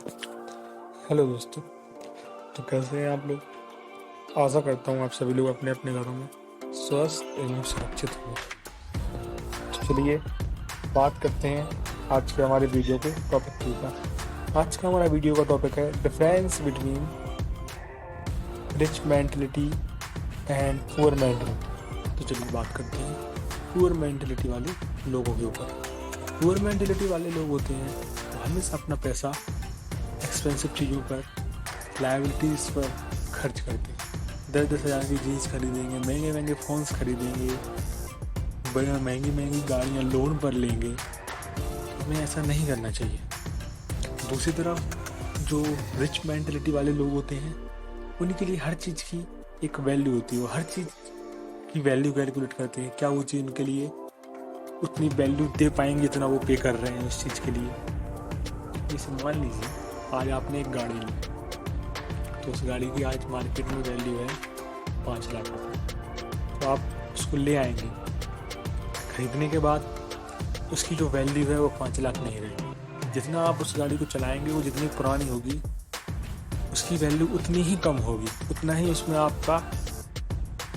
Hello दोस्तों। तो कैसे हैं आप लोग। आशा करता हूँ आप सभी लोग अपने अपने घरों में स्वस्थ एवं सुरक्षित हो। तो चलिए बात करते हैं आज के हमारे वीडियो के टॉपिक के ऊपर। आज का हमारा वीडियो का टॉपिक है difference between rich mentality and poor mentality. तो चलिए बात करते हैं पुअर मेंटलिटी वाले लोगों के ऊपर। पुअर मेंटलिटी वाले लोग होते हैं वो हमेशा अपना पैसा एक्सपेंसिव चीज़ों पर, लाइबिलिटीज़ पर खर्च करते हैं। 10-10 हज़ार की जीन्स खरीदेंगे, महंगे महंगे फ़ोन्स खरीदेंगे, बड़ी महंगी महंगी गाड़ियाँ लोन पर लेंगे। हमें ऐसा नहीं करना चाहिए। दूसरी तरफ जो रिच मेंटलिटी वाले लोग होते हैं उनके लिए हर चीज़ की एक वैल्यू होती है। वो हर चीज़ की वैल्यू कैलकुलेट करते हैं, क्या वो चीज़ उनके लिए उतनी वैल्यू दे पाएंगे जितना वो पे कर रहे हैं उस चीज़ के लिए। जैसे मान लीजिए आज आपने एक गाड़ी ली, तो उस गाड़ी की आज मार्केट में वैल्यू है 5 लाख रुपये। तो आप उसको ले आएंगे, खरीदने के बाद उसकी जो वैल्यू है वो 5 लाख नहीं रहेगी। जितना आप उस गाड़ी को चलाएंगे वो जितनी पुरानी होगी उसकी वैल्यू उतनी ही कम होगी, उतना ही उसमें आपका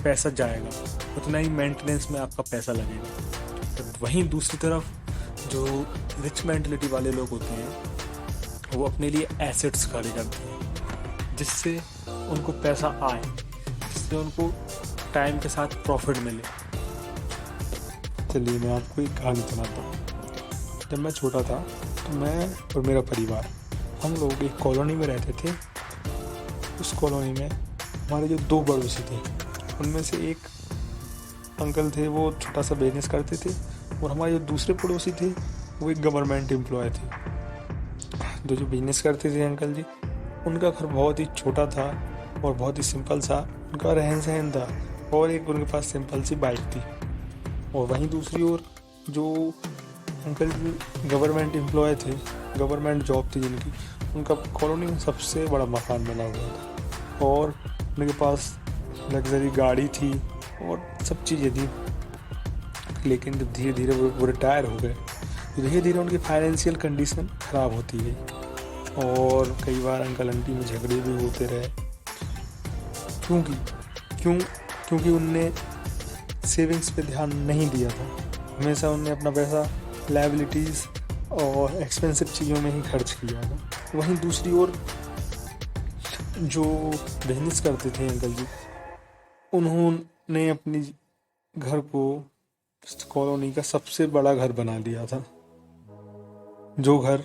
पैसा जाएगा, उतना ही मेंटेनेंस में आपका पैसा लगेगा। तो वहीं दूसरी तरफ जो रिच मेंटलिटी वाले लोग होते हैं वो अपने लिए एसेट्स खड़े करते हैं जिससे उनको पैसा आए, जिससे उनको टाइम के साथ प्रॉफिट मिले। चलिए मैं आपको एक कहानी सुनाता हूँ। जब मैं छोटा था तो मैं और मेरा परिवार हम लोग एक कॉलोनी में रहते थे। उस कॉलोनी में हमारे जो 2 पड़ोसी थे उनमें से एक अंकल थे, वो छोटा सा बिजनेस करते थे, और हमारे जो दूसरे पड़ोसी थे वो एक गवर्नमेंट एम्प्लॉय थे। जो बिजनेस करते थे अंकल जी, उनका घर बहुत ही छोटा था और बहुत ही सिंपल सा उनका रहन सहन था, और एक उनके पास सिंपल सी बाइक थी। और वहीं दूसरी ओर जो अंकल जी गवर्नमेंट एम्प्लॉय थे, गवर्नमेंट जॉब थी जिनकी, उनका कॉलोनी में सबसे बड़ा मकान बना हुआ था और उनके पास लग्जरी गाड़ी थी और सब चीज़ें थी। लेकिन जब धीरे धीरे वो रिटायर हो गए, धीरे धीरे उनकी फाइनेंशियल कंडीशन ख़राब होती गई और कई बार अंकल आंटी में झगड़े भी होते रहे। क्योंकि उनने सेविंग्स पे ध्यान नहीं दिया था। हमेशा उनने अपना पैसा लायबिलिटीज़ और एक्सपेंसिव चीज़ों में ही खर्च किया था। वहीं दूसरी ओर जो बिजनेस करते थे अंकल जी, उन्होंने अपनी घर को कॉलोनी का सबसे बड़ा घर बना लिया था। जो घर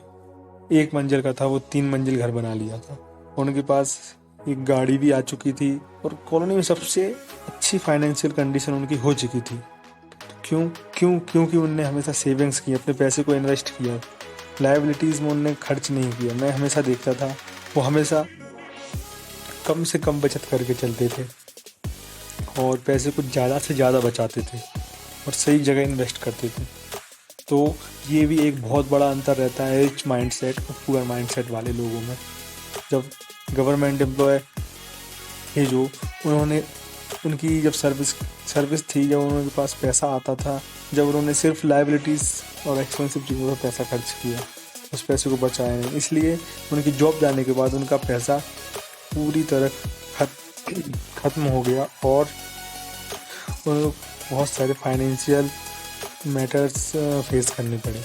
1 मंजिल का था वो 3 मंजिल घर बना लिया था। उनके पास एक गाड़ी भी आ चुकी थी और कॉलोनी में सबसे अच्छी फाइनेंशियल कंडीशन उनकी हो चुकी थी। क्योंकि उनने हमेशा सेविंग्स की, अपने पैसे को इन्वेस्ट किया, लायबिलिटीज़ में उनने खर्च नहीं किया। मैं हमेशा देखता था वो हमेशा कम से कम बचत करके चलते थे और पैसे को ज़्यादा से ज़्यादा बचाते थे और सही जगह इन्वेस्ट करते थे। तो ये भी एक बहुत बड़ा अंतर रहता है रिच माइंडसेट और पुअर माइंडसेट वाले लोगों में। जब गवर्नमेंट एम्प्लॉय ये जो उनकी जब सर्विस थी, जब उनके पास पैसा आता था, जब उन्होंने सिर्फ लायबिलिटीज़ और एक्सपेंसिव चीज़ों पर पैसा खर्च किया, उस पैसे को बचाया नहीं, इसलिए उनकी जॉब जाने के बाद उनका पैसा पूरी तरह ख़त्म हो गया और बहुत सारे फाइनेंशियल मैटर्स फेस करने पड़े।